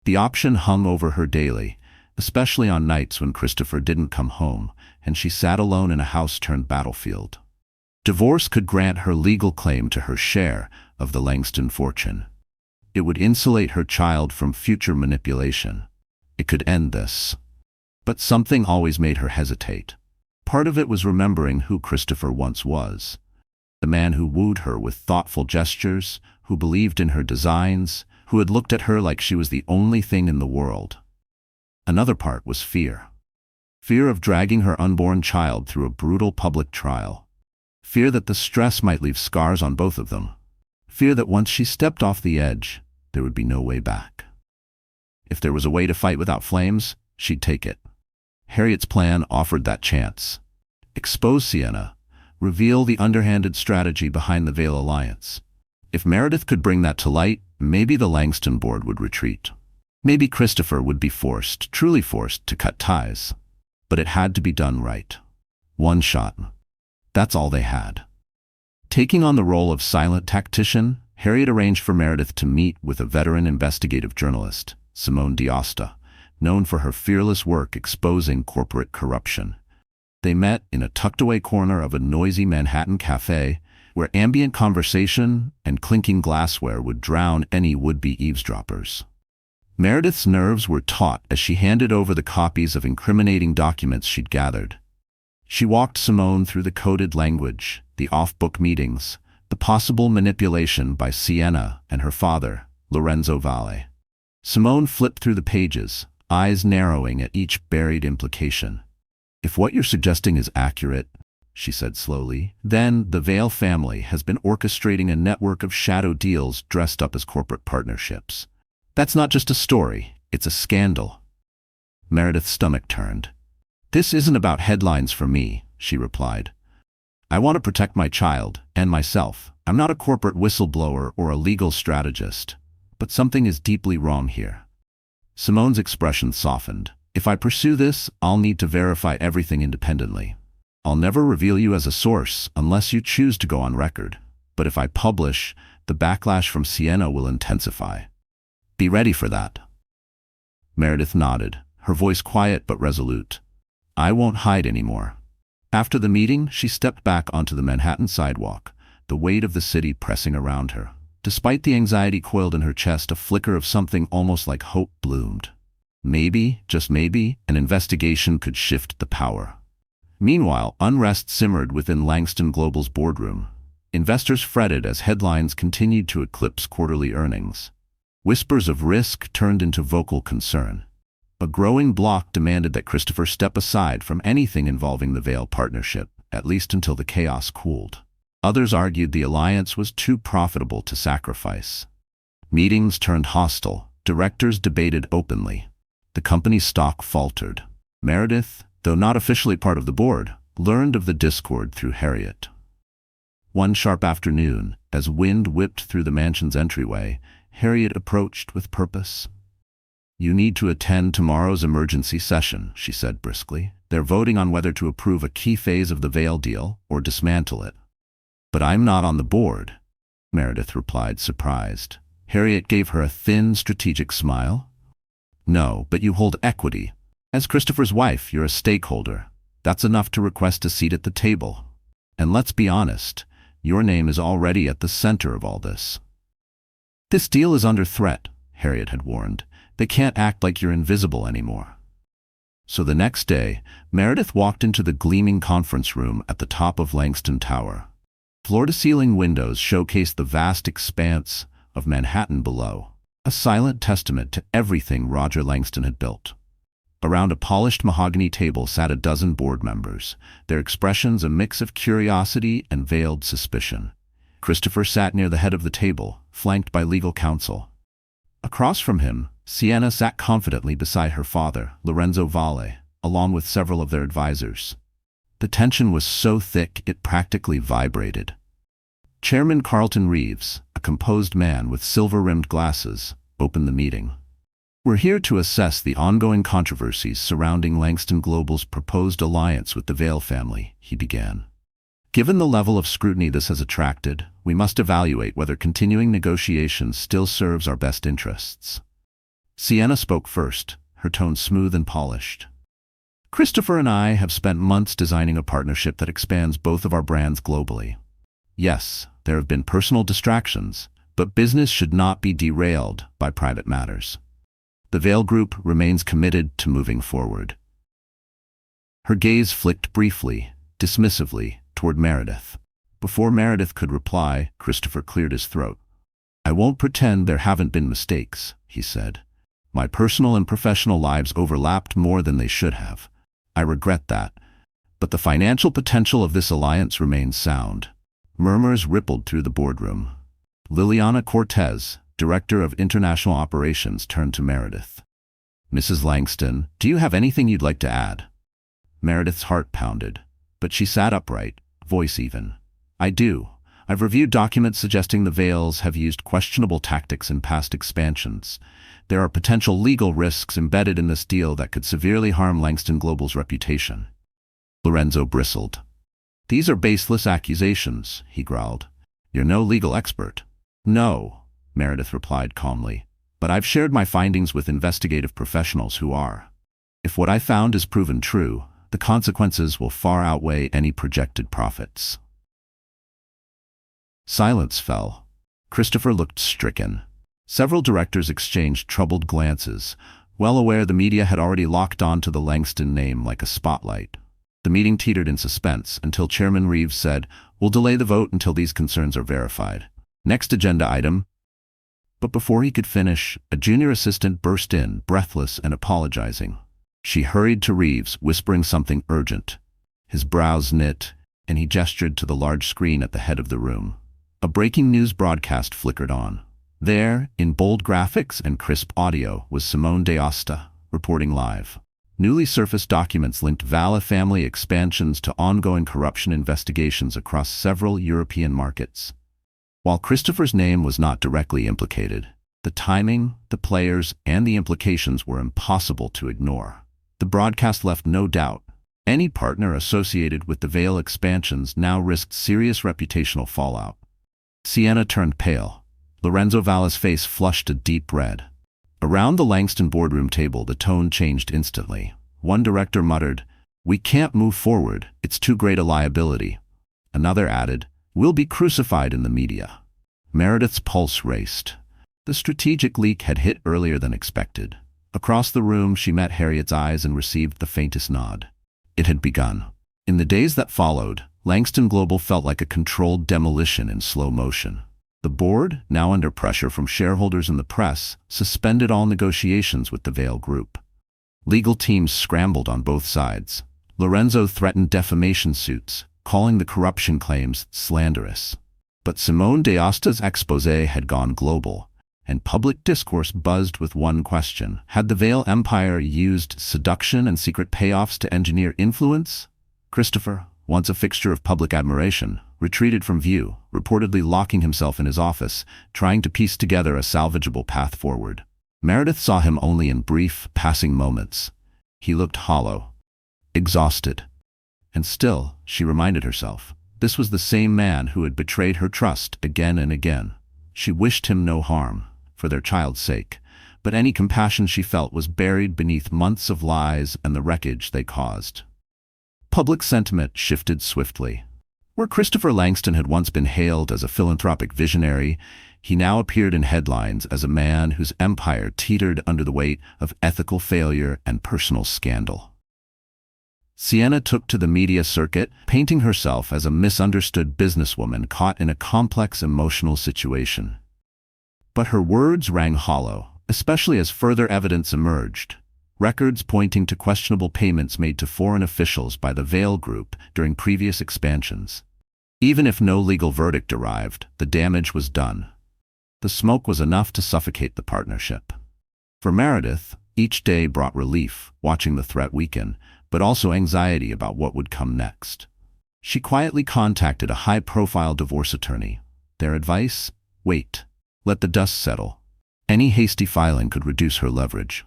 The option hung over her daily, especially on nights when Christopher didn't come home, and she sat alone in a house-turned-battlefield. Divorce could grant her legal claim to her share of the Langston fortune. It would insulate her child from future manipulation. It could end this. But something always made her hesitate. Part of it was remembering who Christopher once was. The man who wooed her with thoughtful gestures, who believed in her designs, who had looked at her like she was the only thing in the world. Another part was fear. Fear of dragging her unborn child through a brutal public trial. Fear that the stress might leave scars on both of them. Fear that once she stepped off the edge, there would be no way back. If there was a way to fight without flames, she'd take it. Harriet's plan offered that chance. Expose Sienna. Reveal the underhanded strategy behind the Veil alliance. If Meredith could bring that to light, maybe the Langston board would retreat. Maybe Christopher would be forced, truly forced, to cut ties. But it had to be done right. One shot. That's all they had. Taking on the role of silent tactician, Harriet arranged for Meredith to meet with a veteran investigative journalist, Simone D'Asta, known for her fearless work exposing corporate corruption. They met in a tucked-away corner of a noisy Manhattan cafe, where ambient conversation and clinking glassware would drown any would-be eavesdroppers. Meredith's nerves were taut as she handed over the copies of incriminating documents she'd gathered. She walked Simone through the coded language, the off-book meetings, the possible manipulation by Sienna and her father, Lorenzo Valle. Simone flipped through the pages, eyes narrowing at each buried implication. "If what you're suggesting is accurate," she said slowly, "then the Vail family has been orchestrating a network of shadow deals dressed up as corporate partnerships. That's not just a story, it's a scandal." Meredith's stomach turned. "This isn't about headlines for me," she replied. "I want to protect my child and myself. I'm not a corporate whistleblower or a legal strategist, but something is deeply wrong here." Simone's expression softened. "If I pursue this, I'll need to verify everything independently. I'll never reveal you as a source unless you choose to go on record. But if I publish, the backlash from Sienna will intensify. Be ready for that." Meredith nodded, her voice quiet but resolute. "I won't hide anymore." After the meeting, she stepped back onto the Manhattan sidewalk, the weight of the city pressing around her. Despite the anxiety coiled in her chest, a flicker of something almost like hope bloomed. Maybe, just maybe, an investigation could shift the power. Meanwhile, unrest simmered within Langston Global's boardroom. Investors fretted as headlines continued to eclipse quarterly earnings. Whispers of risk turned into vocal concern. A growing bloc demanded that Christopher step aside from anything involving the Vail partnership, at least until the chaos cooled. Others argued the alliance was too profitable to sacrifice. Meetings turned hostile. Directors debated openly. The company's stock faltered. Meredith, though not officially part of the board, learned of the discord through Harriet. One sharp afternoon, as wind whipped through the mansion's entryway, Harriet approached with purpose. "You need to attend tomorrow's emergency session," she said briskly. "They're voting on whether to approve a key phase of the Vail deal or dismantle it." "But I'm not on the board," Meredith replied, surprised. Harriet gave her a thin, strategic smile. "No, but you hold equity. As Christopher's wife, you're a stakeholder. That's enough to request a seat at the table. And let's be honest, your name is already at the center of all this. This deal is under threat, Harriet had warned. They can't act like you're invisible anymore. So the next day, Meredith walked into the gleaming conference room at the top of Langston Tower. Floor-to-ceiling windows showcased the vast expanse of Manhattan below, a silent testament to everything Roger Langston had built. Around a polished mahogany table sat a dozen board members, their expressions a mix of curiosity and veiled suspicion. Christopher sat near the head of the table, flanked by legal counsel. Across from him, Sienna sat confidently beside her father, Lorenzo Valle, along with several of their advisors. The tension was so thick it practically vibrated. Chairman Carlton Reeves, a composed man with silver-rimmed glasses, opened the meeting. We're here to assess the ongoing controversies surrounding Langston Global's proposed alliance with the Vail family, he began. Given the level of scrutiny this has attracted, we must evaluate whether continuing negotiations still serves our best interests. Sienna spoke first, her tone smooth and polished. Christopher and I have spent months designing a partnership that expands both of our brands globally. Yes, there have been personal distractions, but business should not be derailed by private matters. The Vail Group remains committed to moving forward. Her gaze flicked briefly, dismissively, toward Meredith. Before Meredith could reply, Christopher cleared his throat. I won't pretend there haven't been mistakes, he said. My personal and professional lives overlapped more than they should have. I regret that. But the financial potential of this alliance remains sound. Murmurs rippled through the boardroom. Liliana Cortez, Director of International Operations, turned to Meredith. Mrs. Langston, do you have anything you'd like to add? Meredith's heart pounded, but she sat upright, voice even. I do. I've reviewed documents suggesting the Vails have used questionable tactics in past expansions. There are potential legal risks embedded in this deal that could severely harm Langston Global's reputation. Lorenzo bristled. These are baseless accusations, he growled. You're no legal expert. No, Meredith replied calmly, but I've shared my findings with investigative professionals who are. If what I found is proven true, the consequences will far outweigh any projected profits. Silence fell. Christopher looked stricken. Several directors exchanged troubled glances, well aware the media had already locked on to the Langston name like a spotlight. The meeting teetered in suspense until Chairman Reeves said, We'll delay the vote until these concerns are verified. Next agenda item. But before he could finish, a junior assistant burst in, breathless and apologizing. She hurried to Reeves, whispering something urgent. His brows knit, and he gestured to the large screen at the head of the room. A breaking news broadcast flickered on. There, in bold graphics and crisp audio, was Simone D'Aosta, reporting live. Newly surfaced documents linked Valle family expansions to ongoing corruption investigations across several European markets. While Christopher's name was not directly implicated, the timing, the players, and the implications were impossible to ignore. The broadcast left no doubt. Any partner associated with the Vail expansions now risked serious reputational fallout. Sienna turned pale. Lorenzo Valle's face flushed a deep red. Around the Langston boardroom table, the tone changed instantly. One director muttered, We can't move forward, it's too great a liability. Another added, We'll be crucified in the media. Meredith's pulse raced. The strategic leak had hit earlier than expected. Across the room, she met Harriet's eyes and received the faintest nod. It had begun. In the days that followed, Langston Global felt like a controlled demolition in slow motion. The board, now under pressure from shareholders and the press, suspended all negotiations with the Vail Group. Legal teams scrambled on both sides. Lorenzo threatened defamation suits, calling the corruption claims slanderous. But Simone D'Aosta's exposé had gone global, and public discourse buzzed with one question. Had the Vail Empire used seduction and secret payoffs to engineer influence? Christopher, once a fixture of public admiration, retreated from view, reportedly locking himself in his office, trying to piece together a salvageable path forward. Meredith saw him only in brief, passing moments. He looked hollow, exhausted. And still, she reminded herself, this was the same man who had betrayed her trust again and again. She wished him no harm, for their child's sake, but any compassion she felt was buried beneath months of lies and the wreckage they caused. Public sentiment shifted swiftly. Where Christopher Langston had once been hailed as a philanthropic visionary, he now appeared in headlines as a man whose empire teetered under the weight of ethical failure and personal scandal. Sienna took to the media circuit, painting herself as a misunderstood businesswoman caught in a complex emotional situation. But her words rang hollow, especially as further evidence emerged. Records pointing to questionable payments made to foreign officials by the Vail Group during previous expansions. Even if no legal verdict arrived, the damage was done. The smoke was enough to suffocate the partnership. For Meredith, each day brought relief, watching the threat weaken, but also anxiety about what would come next. She quietly contacted a high-profile divorce attorney. Their advice? Wait. Let the dust settle. Any hasty filing could reduce her leverage.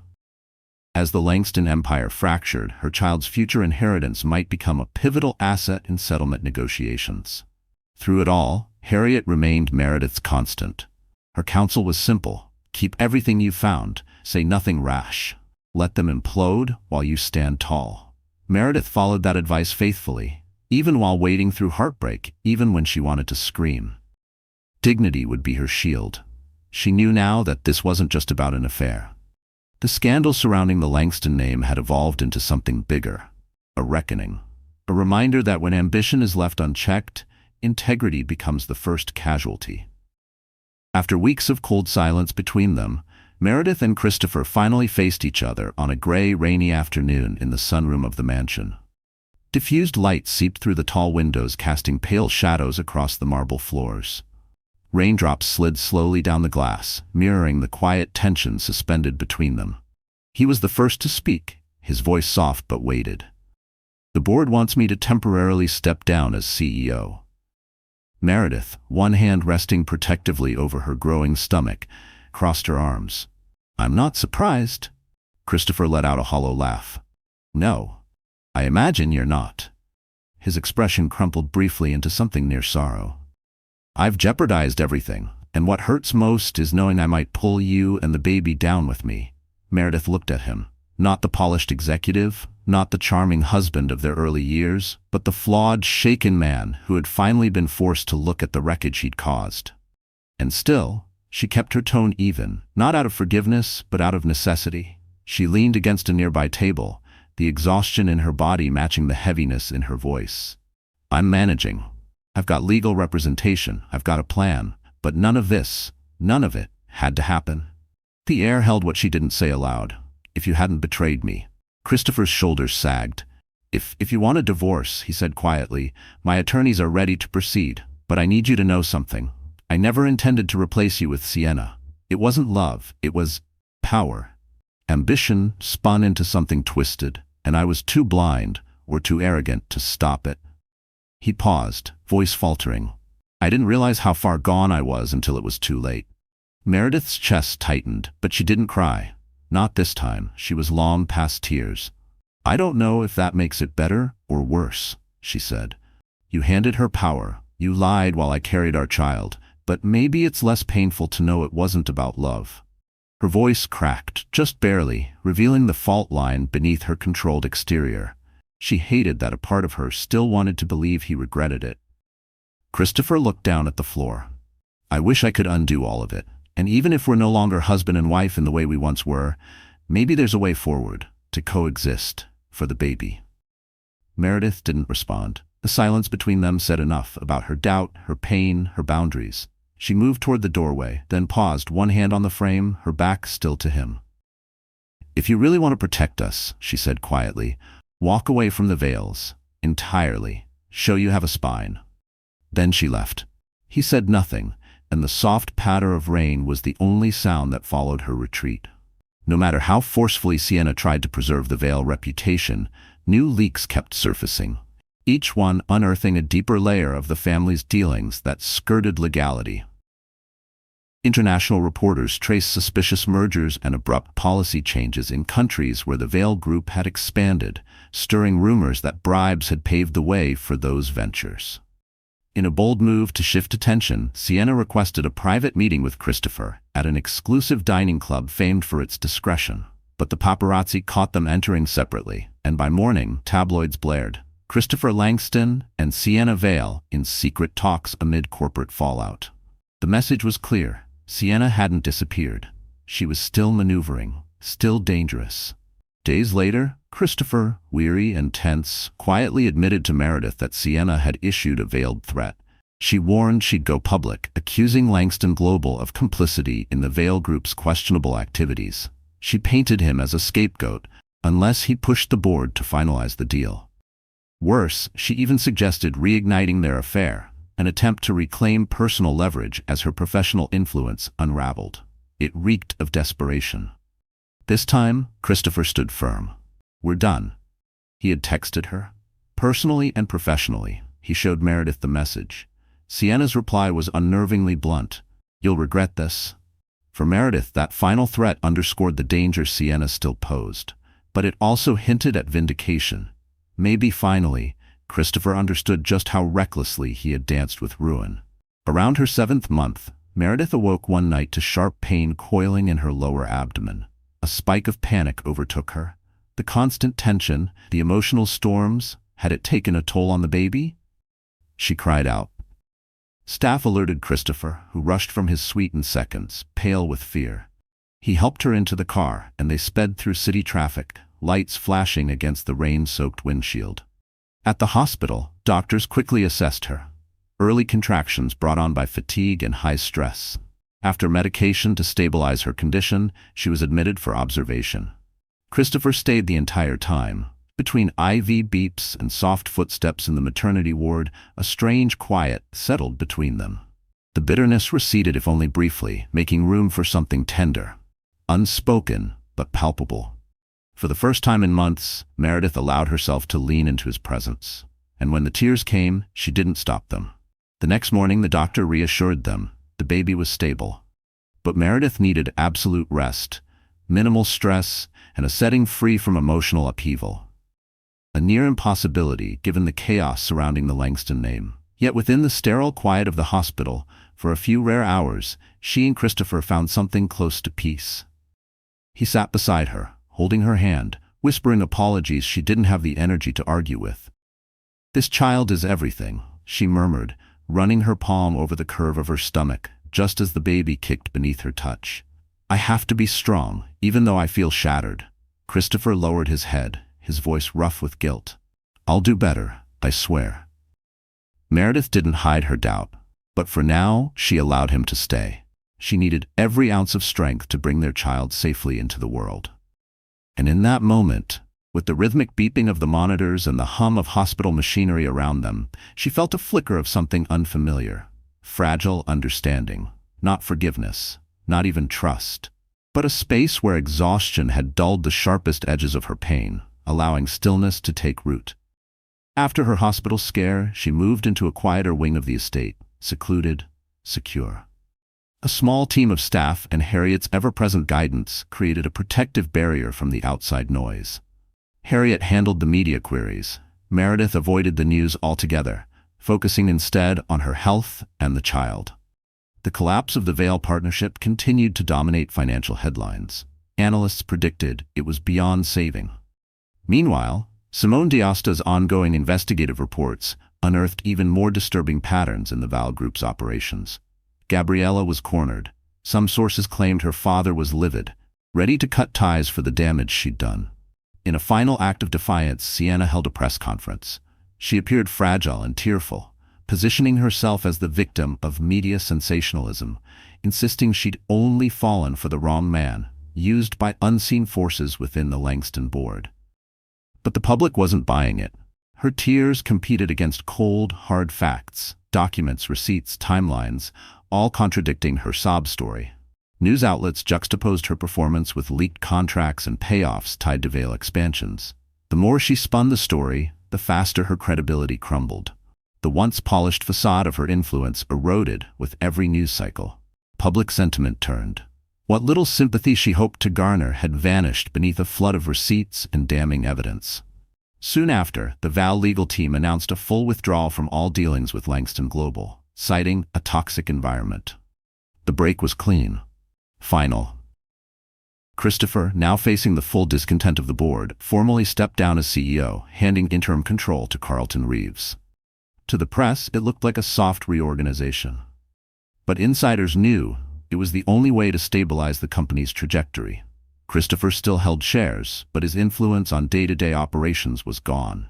As the Langston empire fractured, her child's future inheritance might become a pivotal asset in settlement negotiations. Through it all, Harriet remained Meredith's constant. Her counsel was simple. Keep everything you found. Say nothing rash. Let them implode while you stand tall. Meredith followed that advice faithfully, even while wading through heartbreak, even when she wanted to scream. Dignity would be her shield. She knew now that this wasn't just about an affair. The scandal surrounding the Langston name had evolved into something bigger, a reckoning, a reminder that when ambition is left unchecked, integrity becomes the first casualty. After weeks of cold silence between them, Meredith and Christopher finally faced each other on a gray, rainy afternoon in the sunroom of the mansion. Diffused light seeped through the tall windows, casting pale shadows across the marble floors. Raindrops slid slowly down the glass, mirroring the quiet tension suspended between them. He was the first to speak, his voice soft but weighted. "The board wants me to temporarily step down as CEO." Meredith, one hand resting protectively over her growing stomach, crossed her arms. "I'm not surprised." Christopher let out a hollow laugh. "No, I imagine you're not." His expression crumpled briefly into something near sorrow. "I've jeopardized everything, and what hurts most is knowing I might pull you and the baby down with me." Meredith looked at him. Not the polished executive, not the charming husband of their early years, but the flawed, shaken man who had finally been forced to look at the wreckage he'd caused. And still, she kept her tone even, not out of forgiveness, but out of necessity. She leaned against a nearby table, the exhaustion in her body matching the heaviness in her voice. "I'm managing. I've got legal representation, I've got a plan, but none of it, had to happen." The air held what she didn't say aloud. "If you hadn't betrayed me." Christopher's shoulders sagged. If you want a divorce," he said quietly, "my attorneys are ready to proceed, but I need you to know something. I never intended to replace you with Sienna. It wasn't love, it was power. Ambition spun into something twisted, and I was too blind or too arrogant to stop it." He paused, voice faltering. "I didn't realize how far gone I was until it was too late." Meredith's chest tightened, but she didn't cry. Not this time. She was long past tears. "I don't know if that makes it better or worse," she said. "You handed her power. You lied while I carried our child. But maybe it's less painful to know it wasn't about love." Her voice cracked, just barely, revealing the fault line beneath her controlled exterior. She hated that a part of her still wanted to believe he regretted it. Christopher looked down at the floor. "I wish I could undo all of it. And even if we're no longer husband and wife in the way we once were, maybe there's a way forward, to coexist, for the baby." Meredith didn't respond. The silence between them said enough about her doubt, her pain, her boundaries. She moved toward the doorway, then paused, one hand on the frame, her back still to him. "If you really want to protect us," she said quietly, "walk away from the veils, entirely. Show you have a spine." Then she left. He said nothing, and the soft patter of rain was the only sound that followed her retreat. No matter how forcefully Sienna tried to preserve the Vail reputation, new leaks kept surfacing, each one unearthing a deeper layer of the family's dealings that skirted legality. International reporters traced suspicious mergers and abrupt policy changes in countries where the Vail Group had expanded, stirring rumors that bribes had paved the way for those ventures. In a bold move to shift attention, Sienna requested a private meeting with Christopher at an exclusive dining club famed for its discretion. But the paparazzi caught them entering separately, and by morning, tabloids blared. Christopher Langston and Sienna Vale in secret talks amid corporate fallout. The message was clear. Sienna hadn't disappeared. She was still maneuvering, still dangerous. Days later, Christopher, weary and tense, quietly admitted to Meredith that Sienna had issued a veiled threat. She warned she'd go public, accusing Langston Global of complicity in the Vale Group's questionable activities. She painted him as a scapegoat, unless he pushed the board to finalize the deal. Worse, she even suggested reigniting their affair, an attempt to reclaim personal leverage as her professional influence unraveled. It reeked of desperation. This time, Christopher stood firm. "We're done." He had texted her. Personally and professionally, he showed Meredith the message. Sienna's reply was unnervingly blunt. "You'll regret this." For Meredith, that final threat underscored the danger Sienna still posed. But it also hinted at vindication. Maybe finally, Christopher understood just how recklessly he had danced with ruin. Around her 7th month, Meredith awoke one night to sharp pain coiling in her lower abdomen. A spike of panic overtook her. The constant tension, the emotional storms, had it taken a toll on the baby? She cried out. Staff alerted Christopher, who rushed from his suite in seconds, pale with fear. He helped her into the car, and they sped through city traffic, lights flashing against the rain-soaked windshield. At the hospital, doctors quickly assessed her. Early contractions brought on by fatigue and high stress. After medication to stabilize her condition, she was admitted for observation. Christopher stayed the entire time. Between IV beeps and soft footsteps in the maternity ward, a strange quiet settled between them. The bitterness receded, if only briefly, making room for something tender. Unspoken, but palpable. For the first time in months, Meredith allowed herself to lean into his presence. And when the tears came, she didn't stop them. The next morning, the doctor reassured them. The baby was stable. But Meredith needed absolute rest, minimal stress, and a setting free from emotional upheaval. A near impossibility given the chaos surrounding the Langston name. Yet within the sterile quiet of the hospital, for a few rare hours, she and Christopher found something close to peace. He sat beside her, holding her hand, whispering apologies she didn't have the energy to argue with. "This child is everything," she murmured, running her palm over the curve of her stomach, just as the baby kicked beneath her touch. "I have to be strong, even though I feel shattered." Christopher lowered his head, his voice rough with guilt. "I'll do better, I swear." Meredith didn't hide her doubt, but for now, she allowed him to stay. She needed every ounce of strength to bring their child safely into the world. And in that moment, with the rhythmic beeping of the monitors and the hum of hospital machinery around them, she felt a flicker of something unfamiliar. Fragile understanding, not forgiveness, not even trust, but a space where exhaustion had dulled the sharpest edges of her pain, allowing stillness to take root. After her hospital scare, she moved into a quieter wing of the estate, secluded, secure. A small team of staff and Harriet's ever-present guidance created a protective barrier from the outside noise. Harriet handled the media queries. Meredith avoided the news altogether, focusing instead on her health and the child. The collapse of the Vale partnership continued to dominate financial headlines. Analysts predicted it was beyond saving. Meanwhile, Simone D'Asta's ongoing investigative reports unearthed even more disturbing patterns in the Vale Group's operations. Gabriella was cornered. Some sources claimed her father was livid, ready to cut ties for the damage she'd done. In a final act of defiance, Sienna held a press conference. She appeared fragile and tearful, positioning herself as the victim of media sensationalism, insisting she'd only fallen for the wrong man, used by unseen forces within the Langston board. But the public wasn't buying it. Her tears competed against cold, hard facts, documents, receipts, timelines, all contradicting her sob story. News outlets juxtaposed her performance with leaked contracts and payoffs tied to Vale expansions. The more she spun the story, the faster her credibility crumbled. The once polished facade of her influence eroded with every news cycle. Public sentiment turned. What little sympathy she hoped to garner had vanished beneath a flood of receipts and damning evidence. Soon after, the Val legal team announced a full withdrawal from all dealings with Langston Global, citing a toxic environment. The break was clean. Final. Christopher, now facing the full discontent of the board, formally stepped down as CEO, handing interim control to Carlton Reeves. To the press, it looked like a soft reorganization. But insiders knew it was the only way to stabilize the company's trajectory. Christopher still held shares, but his influence on day-to-day operations was gone.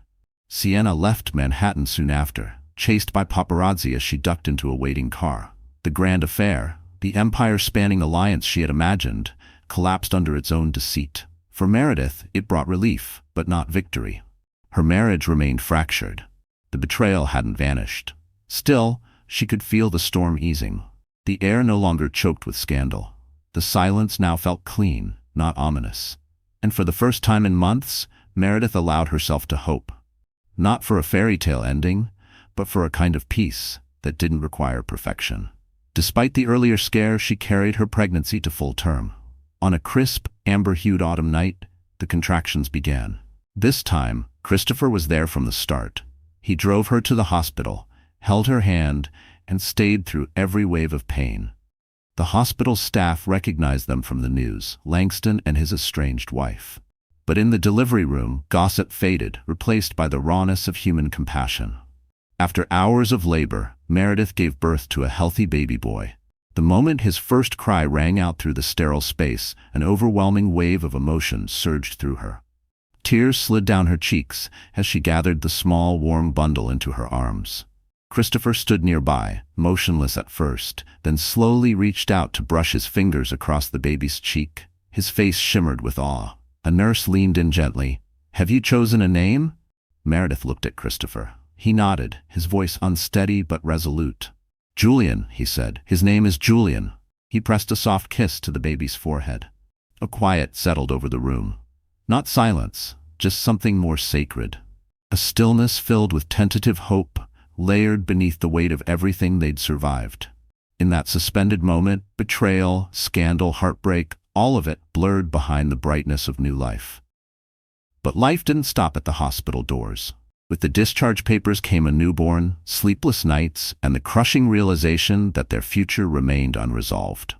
Sienna left Manhattan soon after, chased by paparazzi as she ducked into a waiting car. The grand affair, the empire-spanning alliance she had imagined, collapsed under its own deceit. For Meredith, it brought relief, but not victory. Her marriage remained fractured. The betrayal hadn't vanished. Still, she could feel the storm easing. The air no longer choked with scandal. The silence now felt clean, not ominous. And for the first time in months, Meredith allowed herself to hope. Not for a fairy tale ending, but for a kind of peace that didn't require perfection. Despite the earlier scare, she carried her pregnancy to full term. On a crisp, amber-hued autumn night, the contractions began. This time, Christopher was there from the start. He drove her to the hospital, held her hand, and stayed through every wave of pain. The hospital staff recognized them from the news, Langston and his estranged wife. But in the delivery room, gossip faded, replaced by the rawness of human compassion. After hours of labor, Meredith gave birth to a healthy baby boy. The moment his first cry rang out through the sterile space, an overwhelming wave of emotion surged through her. Tears slid down her cheeks as she gathered the small, warm bundle into her arms. Christopher stood nearby, motionless at first, then slowly reached out to brush his fingers across the baby's cheek. His face shimmered with awe. A nurse leaned in gently. "Have you chosen a name?" Meredith looked at Christopher. He nodded, his voice unsteady but resolute. "Julian," he said. "His name is Julian." He pressed a soft kiss to the baby's forehead. A quiet settled over the room. Not silence, just something more sacred. A stillness filled with tentative hope, layered beneath the weight of everything they'd survived. In that suspended moment, betrayal, scandal, heartbreak, all of it blurred behind the brightness of new life. But life didn't stop at the hospital doors. With the discharge papers came a newborn, sleepless nights, and the crushing realization that their future remained unresolved.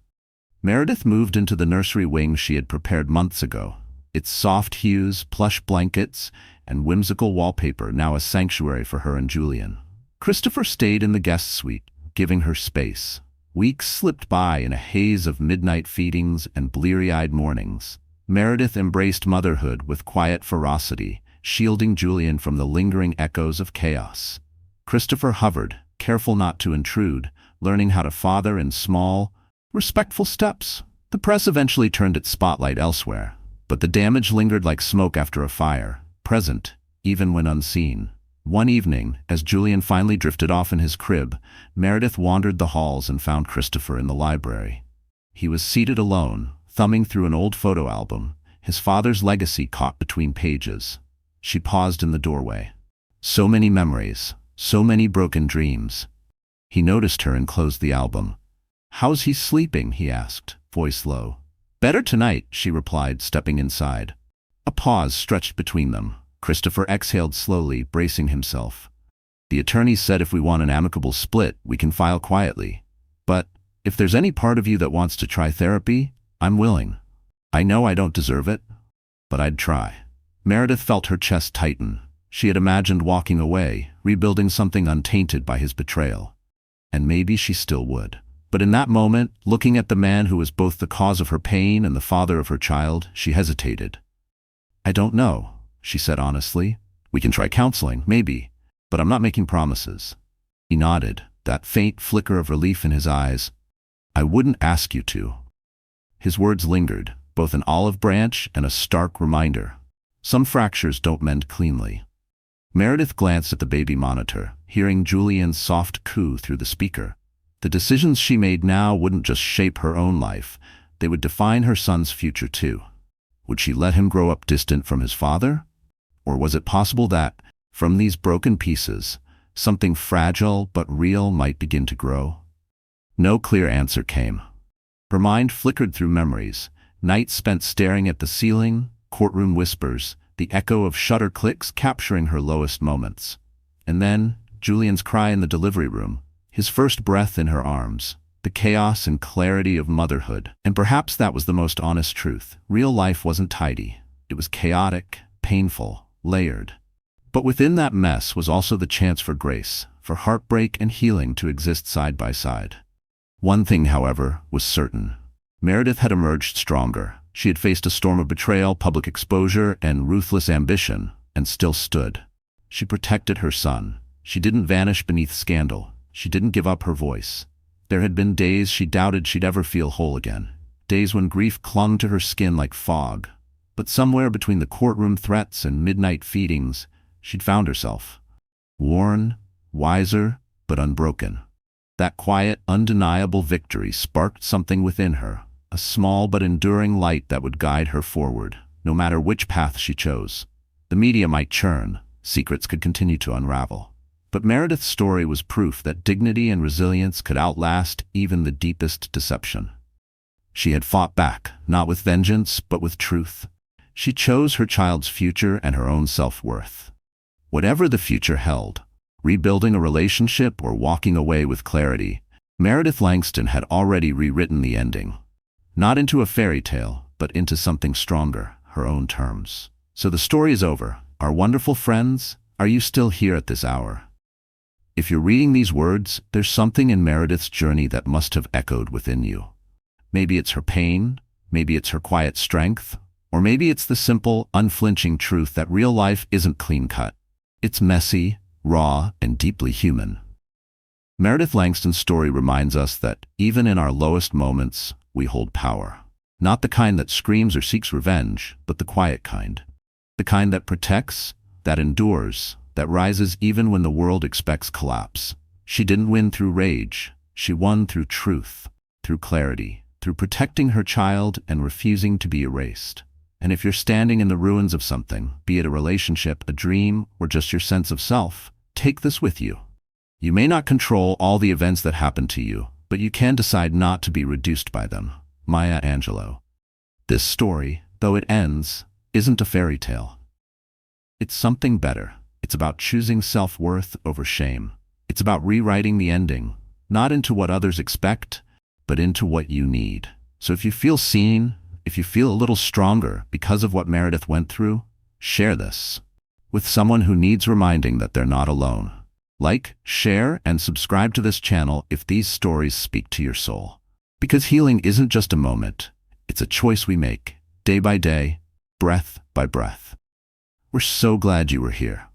Meredith moved into the nursery wing she had prepared months ago, its soft hues, plush blankets, and whimsical wallpaper now a sanctuary for her and Julian. Christopher stayed in the guest suite, giving her space. Weeks slipped by in a haze of midnight feedings and bleary-eyed mornings. Meredith embraced motherhood with quiet ferocity, shielding Julian from the lingering echoes of chaos. Christopher hovered, careful not to intrude, learning how to father in small, respectful steps. The press eventually turned its spotlight elsewhere, but the damage lingered like smoke after a fire, present, even when unseen. One evening, as Julian finally drifted off in his crib, Meredith wandered the halls and found Christopher in the library. He was seated alone, thumbing through an old photo album, his father's legacy caught between pages. She paused in the doorway. So many memories, so many broken dreams. He noticed her and closed the album. "How's he sleeping?" he asked, voice low. "Better tonight," she replied, stepping inside. A pause stretched between them. Christopher exhaled slowly, bracing himself. "The attorneys said if we want an amicable split, we can file quietly. But if there's any part of you that wants to try therapy, I'm willing. I know I don't deserve it, but I'd try." Meredith felt her chest tighten. She had imagined walking away, rebuilding something untainted by his betrayal. And maybe she still would. But in that moment, looking at the man who was both the cause of her pain and the father of her child, she hesitated. "I don't know," she said honestly. "We can try counseling, maybe, but I'm not making promises." He nodded, that faint flicker of relief in his eyes. "I wouldn't ask you to." His words lingered, both an olive branch and a stark reminder. Some fractures don't mend cleanly. Meredith glanced at the baby monitor, hearing Julian's soft coo through the speaker. The decisions she made now wouldn't just shape her own life, they would define her son's future too. Would she let him grow up distant from his father? Or was it possible that, from these broken pieces, something fragile but real might begin to grow? No clear answer came. Her mind flickered through memories, nights spent staring at the ceiling, courtroom whispers, the echo of shutter clicks capturing her lowest moments. And then, Julian's cry in the delivery room, his first breath in her arms, the chaos and clarity of motherhood. And perhaps that was the most honest truth. Real life wasn't tidy. It was chaotic, painful, layered. But within that mess was also the chance for grace, for heartbreak and healing to exist side by side. One thing, however, was certain. Meredith had emerged stronger. She had faced a storm of betrayal, public exposure, and ruthless ambition, and still stood. She protected her son. She didn't vanish beneath scandal. She didn't give up her voice. There had been days she doubted she'd ever feel whole again. Days when grief clung to her skin like fog. But somewhere between the courtroom threats and midnight feedings, she'd found herself. Worn, wiser, but unbroken. That quiet, undeniable victory sparked something within her, a small but enduring light that would guide her forward, no matter which path she chose. The media might churn, secrets could continue to unravel. But Meredith's story was proof that dignity and resilience could outlast even the deepest deception. She had fought back, not with vengeance, but with truth. She chose her child's future and her own self-worth. Whatever the future held, rebuilding a relationship or walking away with clarity, Meredith Langston had already rewritten the ending. Not into a fairy tale, but into something stronger, her own terms. So the story is over. Our wonderful friends, are you still here at this hour? If you're reading these words, there's something in Meredith's journey that must have echoed within you. Maybe it's her pain, maybe it's her quiet strength, or maybe it's the simple, unflinching truth that real life isn't clean-cut. It's messy, raw, and deeply human. Meredith Langston's story reminds us that, even in our lowest moments, we hold power. Not the kind that screams or seeks revenge, but the quiet kind. The kind that protects, that endures, that rises even when the world expects collapse. She didn't win through rage. She won through truth, through clarity, through protecting her child and refusing to be erased. And if you're standing in the ruins of something, be it a relationship, a dream, or just your sense of self, take this with you. You may not control all the events that happen to you, but you can decide not to be reduced by them. Maya Angelou. This story, though it ends, isn't a fairy tale. It's something better. It's about choosing self-worth over shame. It's about rewriting the ending, not into what others expect, but into what you need. So if you feel seen, if you feel a little stronger because of what Meredith went through, share this with someone who needs reminding that they're not alone. Like, share, and subscribe to this channel if these stories speak to your soul. Because healing isn't just a moment, it's a choice we make, day by day, breath by breath. We're so glad you were here.